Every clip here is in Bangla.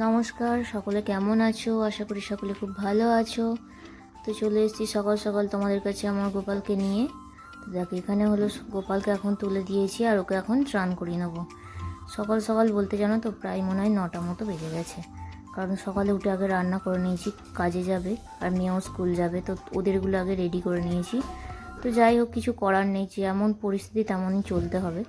নমস্কার, সকলে কেমন আছো? আশা করি সকলে খুব ভালো আছো। তো চলে এসেছি সকাল সকাল তোমাদের কাছে আমার গোপালকে নিয়ে। তো দেখো, এখানে হলো গোপালকে এখন তুলে দিয়েছি আর ওকে এখন স্নান করিয়ে নেবো। সকাল সকাল বলতে জানো তো প্রায় মনে হয় 9টা মতো বেজে গেছে, কারণ সকালে উঠে আগে রান্না করে নিয়েছি, কাজে যাবে আর মেয়েও স্কুল যাবে, তো ওদেরগুলো আগে রেডি করে নিয়েছি। তো যাই হোক, কিছু করার নেই, যেমন পরিস্থিতি তেমনই চলতে হবে।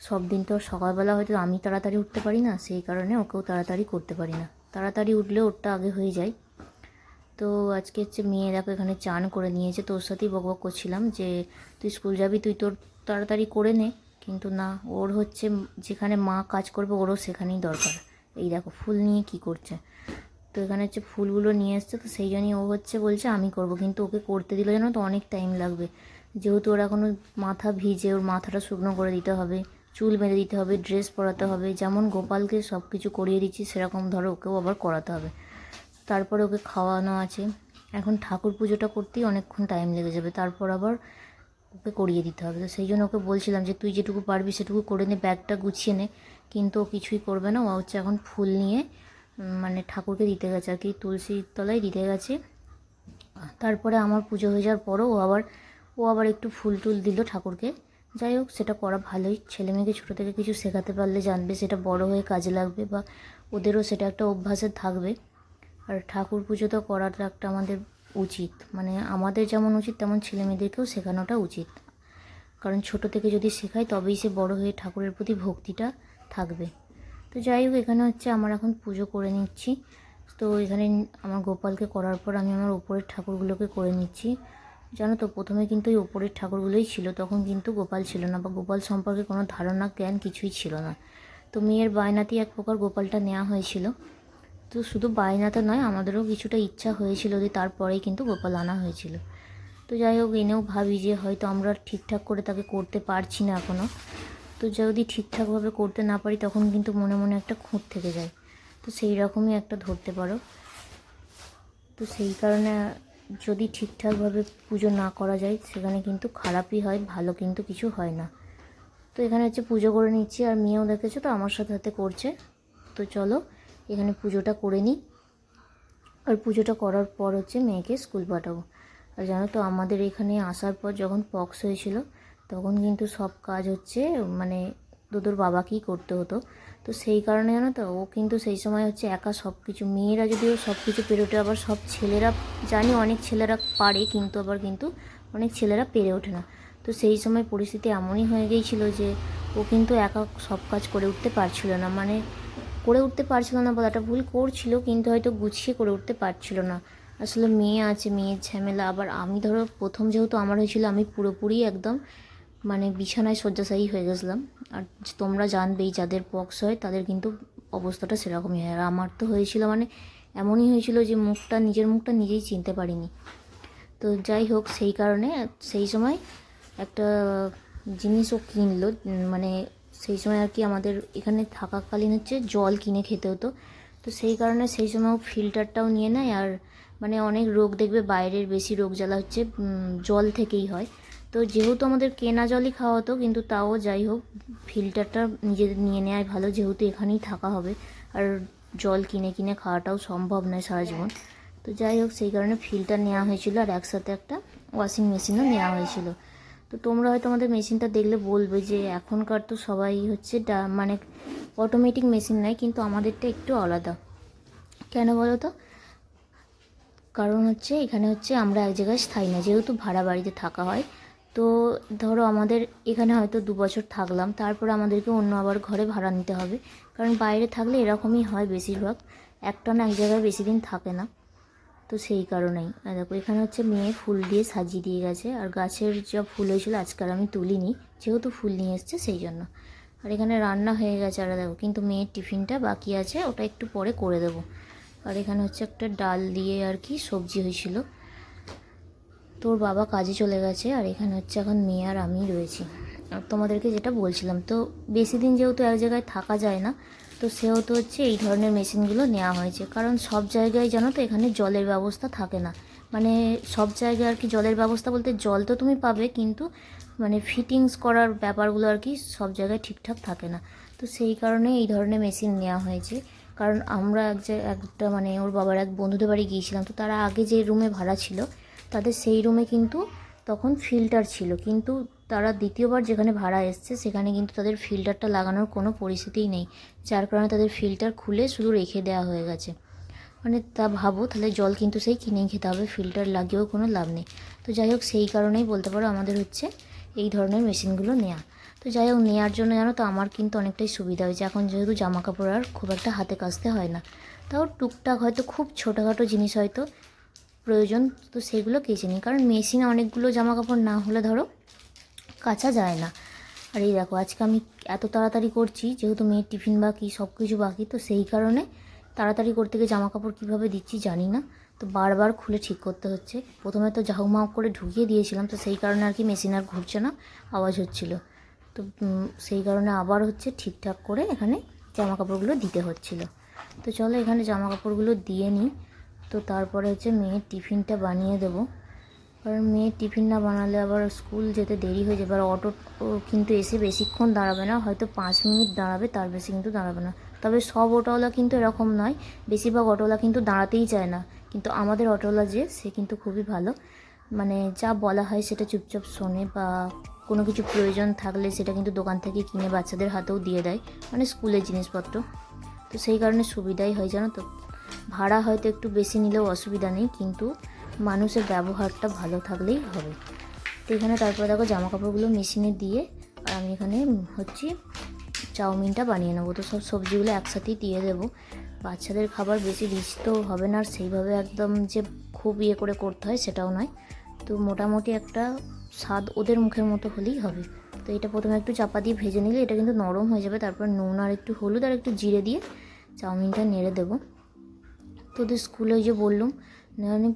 সব দিন তো সকালবেলা হয়তো আমি তাড়াতাড়ি উঠতে পারি না, সেই কারণে ওকেও তাড়াতাড়ি করতে পারি না। তাড়াতাড়ি উঠলে ওরটা আগে হয়ে যায়। তো আজকে হচ্ছে মেয়ে দেখো এখানে চান করে নিয়েছে, তো ওর সাথেই বকবক করছিলাম যে তুই স্কুল যাবি, তুই তোর তাড়াতাড়ি করে নে। কিন্তু না, ওর হচ্ছে যেখানে মা কাজ করবে ওরও সেখানেই দরকার। এই দেখো ফুল নিয়ে কি করছে। তো এখানে হচ্ছে ফুলগুলো নিয়ে এসছে, তো সেই জন্যই ও হচ্ছে বলছে আমি করব, কিন্তু ওকে করতে দিলে যেন তো অনেক টাইম লাগবে, যেহেতু ওর এখনও মাথা ভিজে, ওর মাথাটা শুকনো করে দিতে হবে, চুল বেঁধে দিতে হবে, ড্রেস পরাতে হবে। যেমন গোপালকে সব কিছু করিয়ে দিচ্ছি সেরকম ধরো ওকেও আবার করাতে হবে। তারপরে ওকে খাওয়ানো আছে। এখন ঠাকুর পুজোটা করতেই অনেকক্ষণ টাইম লেগে যাবে, তারপর আবার ওকে করিয়ে দিতে হবে। তো সেই জন্য ওকে বলছিলাম যে তুই যেটুকু পারবি সেটুকু করে নে, ব্যাগটা গুছিয়ে নে। কিন্তু ও কিছুই করবে না, ও হচ্ছে এখন ফুল নিয়ে মানে ঠাকুরকে দিতে গেছে আর কি, তুলসীর তলায় দিতে গেছে। তারপরে আমার পুজো হয়ে যাওয়ার পরও ও আবার একটু ফুল টুল দিল ঠাকুরকে। যাই হোক, সেটা করা ভালোই, ছেলে মেয়েকে ছোটো থেকে কিছু শেখাতে পারলে জানবে, সেটা বড় হয়ে কাজে লাগবে বা ওদেরও সেটা একটা অভ্যাসে থাকবে। আর ঠাকুর পুজো তো করাটা একটা আমাদের উচিত, মানে আমাদের যেমন উচিত তেমন ছেলে মেয়েদেরকেও শেখানোটা উচিত, কারণ ছোট থেকে যদি শেখায় তবেই সে বড় হয়ে ঠাকুরের প্রতি ভক্তিটা থাকবে। তো যাই হোক, এখানে হচ্ছে আমার এখন পুজো করে নিচ্ছি। তো এখানে আমার গোপালকে করার পর আমি আমার ওপরের ঠাকুরগুলোকে করে নিচ্ছি। জানো তো, প্রথমে কিন্তু এই ওপরের ঠাকুরগুলোই ছিল, তখন কিন্তু গোপাল ছিল না, বা গোপাল সম্পর্কে কোনো ধারণা জ্ঞান কিছুই ছিল না। তো মেয়ের বায়নাতেই এক প্রকার গোপালটা নেওয়া হয়েছিল। তো শুধু বায়নাতে নয়, আমাদেরও কিছুটা ইচ্ছা হয়েছিল যে তারপরেই কিন্তু গোপাল আনা হয়েছিল। তো যাই হোক, এনেও ভাবি যে হয়তো আমরা ঠিকঠাক করে তাকে করতে পারছি না এখনও। তো যদি ঠিকঠাকভাবে করতে না পারি তখন কিন্তু মনে মনে একটা খুঁত থেকে যায়, তো সেই রকমই একটা ধরতে পারো। তো সেই কারণে যদি ঠিকঠাকভাবে পুজো না করা যায় সেখানে কিন্তু খারাপই হয়, ভালো কিন্তু কিছু হয় না। তো এখানে হচ্ছে পুজো করে নিচ্ছি, আর মেয়েও দেখেছো তো আমার সাথে সাথে করছে। তো চলো এখানে পুজোটা করে নিই, আর পুজোটা করার পর হচ্ছে মেয়েকে স্কুল পাঠাবো। আর জানো তো, আমাদের এখানে আসার পর যখন পক্স হয়েছিল তখন কিন্তু সব কাজ হচ্ছে মানে দুদুর বাবাকেই করতে হতো। তো সেই কারণে জানো তো, ও কিন্তু সেই সময় হচ্ছে একা সব কিছু, মেয়েরা যদিও সব কিছু পেরে ওঠে, আবার সব ছেলেরা, জানি অনেক ছেলেরা পারে, কিন্তু অনেক ছেলেরা পেরে ওঠে না। তো সেই সময় পরিস্থিতি এমনই হয়ে গিয়েছিল যে ও কিন্তু একা সব কাজ করে উঠতে পারছিল না, মানে করে উঠতে পারছিল না বলাটা ভুল, করছিল কিন্তু হয়তো গুছিয়ে করে উঠতে পারছিল না। আসলে মেয়ে আছে, মেয়ের ঝামেলা। আবার আমি ধরো প্রথম যেহেতু আমার হয়েছিল, আমি পুরোপুরি একদম মানে বিছানায় শয্যাশায়ী হয়ে গেছিলাম। আর তোমরা জানবেই, যাদের পক্স হয় তাদের কিন্তু অবস্থাটা সেরকমই হয়। আর আমার তো হয়েছিল মানে এমনই হয়েছিল যে নিজের মুখটা নিজেই চিনতে পারিনি। তো যাই হোক, সেই কারণে সেই সময় একটা জিনিসও কিনলো, মানে সেই সময় আর কি আমাদের এখানে থাকাকালীন হচ্ছে জল কিনে খেতে হতো। তো সেই কারণে সেই সময় ফিল্টারটাও নিয়ে নেয়। আর মানে অনেক রোগ দেখবে বাইরের বেশি রোগ জ্বালা হচ্ছে জল থেকেই হয়। তো যেহেতু আমাদের কেনা জলই খাওয়া হতো, কিন্তু তাও যাই হোক ফিল্টারটা নিজেদের নিয়ে নেওয়াই ভালো, যেহেতু এখানেই থাকা হবে। আর জল কিনে কিনে খাওয়াটাও সম্ভব নয় সারা জীবন। তো যাই হোক, সেই কারণে ফিল্টার নেওয়া হয়েছিল, আর একসাথে একটা ওয়াশিং মেশিনও নেওয়া হয়েছিল। তো তোমরা হয়তো আমাদের মেশিনটা দেখলে বলবে যে এখনকার তো সবাই হচ্ছে মানে অটোমেটিক মেশিন নেয়, কিন্তু আমাদেরটা একটু আলাদা। কেন বলো তো? কারণ হচ্ছে এখানে হচ্ছে আমরা এক জায়গায় স্থায়ী না, যেহেতু ভাড়া বাড়িতে থাকা হয়। তো ধরো আমাদের এখানে হয়তো 2 বছর থাকলাম, তারপর আমাদেরকে অন্য আবার ঘরে ভাড়া নিতে হবে, কারণ বাইরে থাকলে এরকমই হয় বেশিরভাগ, একটানা এক জায়গায় বেশি দিন থাকে না। তো সেই কারণেই দেখো, এখানে হচ্ছে মেয়ে ফুল দিয়ে সাজিয়ে দিয়ে গেছে, আর গাছের যা ফুল হয়েছিল আজকাল আমি তুলিনি, যেহেতু ফুল নিয়ে এসছে সেই জন্য। আর এখানে রান্না হয়ে গেছে, আর দেখো কিন্তু মেয়ের টিফিনটা বাকি আছে, ওটা একটু পরে করে দেবো। আর এখানে হচ্ছে একটা ডাল দিয়ে আর কি সবজি হয়েছিল। তোর বাবা কাজে চলে গেছে, আর এখানে হচ্ছে এখন মেয়ে আর আমি রয়েছি। আর তোমাদেরকে যেটা বলছিলাম, তো বেশি দিন যেহেতু এক জায়গায় থাকা যায় না, তো সেহেতু হচ্ছে এই ধরনের মেশিনগুলো নেওয়া হয়েছে। কারণ সব জায়গায় জানো তো এখানে জলের ব্যবস্থা থাকে না, মানে সব জায়গায় আর কি জলের ব্যবস্থা বলতে জল তো তুমি পাবে, কিন্তু মানে ফিটিংস করার ব্যাপারগুলো আর কি সব জায়গায় ঠিকঠাক থাকে না। তো সেই কারণে এই ধরনের মেশিন নেওয়া হয়েছে, কারণ আমরা একটা মানে ওর বাবার এক বন্ধুদের বাড়ি গিয়েছিলাম, তো তারা আগে যে রুমে ভাড়া ছিল তাদের সেই রুমে কিন্তু তখন ফিল্টার ছিল, কিন্তু তারা দ্বিতীয়বার যেখানে ভাড়া এসছে সেখানে কিন্তু তাদের ফিল্টারটা লাগানোর কোনো পরিস্থিতিই নেই, যার কারণে তাদের ফিল্টার খুলে শুধু রেখে দেওয়া হয়ে গেছে। মানে তা ভাবো, তাহলে জল কিন্তু সেই কিনেই খেতে হবে, ফিল্টার লাগিয়েও কোনো লাভ নেই। তো যাই হোক, সেই কারণেই বলতে পারো আমাদের হচ্ছে এই ধরনের মেশিনগুলো নেওয়া। তো যাই হোক, নেওয়ার জন্য জানো তো আমার কিন্তু অনেকটাই সুবিধা হয়েছে। এখন যেহেতু জামা কাপড় আর খুব একটা হাতে কাচতে হয় না, তাও টুকটাক হয়তো খুব ছোটোখাটো জিনিস হয়তো প্রয়োজন, তো সেগুলো কেচে নিই। কারণ মেশিনে অনেকগুলো জামা কাপড় না হলে ধরো কাচা যায় না। আর এই দেখো, আজকে আমি এত তাড়াতাড়ি করছি যেহেতু মেয়ের টিফিন বাকি, সব কিছু বাকি, তো সেই কারণে তাড়াতাড়ি করতে গিয়ে জামা কাপড় কীভাবে দিচ্ছি জানি না, তো বারবার খুলে ঠিক করতে হচ্ছে। প্রথমে তো ঝাউমাউ করে ঢুকিয়ে দিয়েছিলাম, তো সেই কারণে আর কি মেশিন আর ঘুরছে না, আওয়াজ হচ্ছিল। তো সেই কারণে আবার হচ্ছে ঠিকঠাক করে এখানে জামা কাপড়গুলো দিতে হচ্ছিল। তো চলো এখানে জামা কাপড়গুলো দিয়ে নিই। তো তারপরে হচ্ছে মেয়ের টিফিনটা বানিয়ে দেবো, কারণ মেয়ের টিফিন না বানালে আবার স্কুল যেতে দেরি হয়ে যাবে। আর অটো কিন্তু এসে বেশিক্ষণ দাঁড়াবে না, হয়তো 5 মিনিট দাঁড়াবে, তার বেশি কিন্তু দাঁড়াবে না। তবে সব অটোওয়ালা কিন্তু এরকম নয়, বেশিরভাগ অটোওয়ালা কিন্তু দাঁড়াতেই চায় না। কিন্তু আমাদের অটোওয়ালা সে কিন্তু খুবই ভালো, মানে যা বলা হয় সেটা চুপচাপ শোনে, বা কোনো কিছু প্রয়োজন থাকলে সেটা কিন্তু দোকান থেকে কিনে বাচ্চাদের হাতেও দিয়ে দেয়, মানে স্কুলের জিনিসপত্র। তো সেই কারণে সুবিধাই হয়, জানো তো। ভাড়া হয়তো একটু বেশি নিলেও অসুবিধা নেই, কিন্তু মানুষের ব্যবহারটা ভালো থাকলেই হবে। তো এখানে তারপরে দেখো জামা কাপড়গুলো মেশিনে দিয়ে, আর আমি এখানে হচ্ছে চাউমিনটা বানিয়ে নেবো। তো সব সবজিগুলো একসাথেই দিয়ে দেবো। বাচ্চাদের খাবার বেশি রিচ তো হবে না, আর সেইভাবে একদম যে খুব করে করতে হয় সেটাও নয়। তো মোটামুটি একটা স্বাদ ওদের মুখের মতো হলেই হবে। তো এটা প্রথমে একটু চাপা দিয়ে ভেজে নিলে এটা কিন্তু নরম হয়ে যাবে। তারপর নুন আর একটু হলুদ আর একটু জিরে দিয়ে চাউমিনটা নেড়ে দেবো। তো ওদের স্কুলে যে বললাম,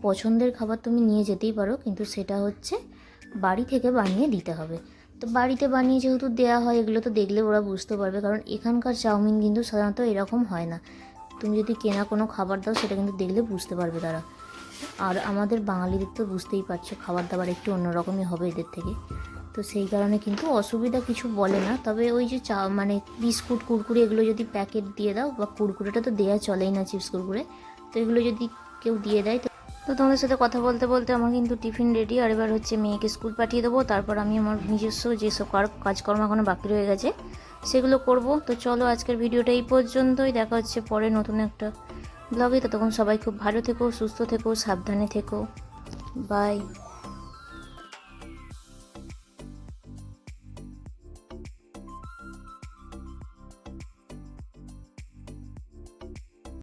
পছন্দের খাবার তুমি নিয়ে যেতেই পারো, কিন্তু সেটা হচ্ছে বাড়ি থেকে বানিয়ে দিতে হবে। তো বাড়িতে বানিয়ে যেহেতু দেওয়া হয়, এগুলো তো দেখলে ওরা বুঝতে পারবে, কারণ এখানকার চাউমিন কিন্তু সাধারণত এরকম হয় না। তুমি যদি কেনা কোনো খাবার দাও সেটা কিন্তু দেখলে বুঝতে পারবে তারা। আর আমাদের বাঙালিদের তো বুঝতেই পারছো, খাবার দাবার একটু অন্যরকমই হবে এদের থেকে। তো সেই কারণে কিন্তু অসুবিধা কিছু বলে না। তবে ওই যে মানে বিস্কুট কুরকুরে এগুলো যদি প্যাকেট দিয়ে দাও, বা কুরকুরেটা তো দেওয়া চলেই না, চিপস কুরকুরে, তো এগুলো যদি কেউ দিয়ে দেয়। তো তোমাদের সাথে কথা বলতে বলতে আমার কিন্তু টিফিন রেডি। আর এবার হচ্ছে মেয়েকে স্কুল পাঠিয়ে দেবো, তারপর আমি আমার নিজস্ব যেসব কাজকর্ম এখনও বাকি রয়ে গেছে সেগুলো করব। তো চলো আজকের ভিডিওটা এই পর্যন্তই, দেখা হচ্ছে পরে নতুন একটা ব্লগে। ততক্ষণ সবাই খুব ভালো থেকো, সুস্থ থেকো, সাবধানে থেকো, বাই।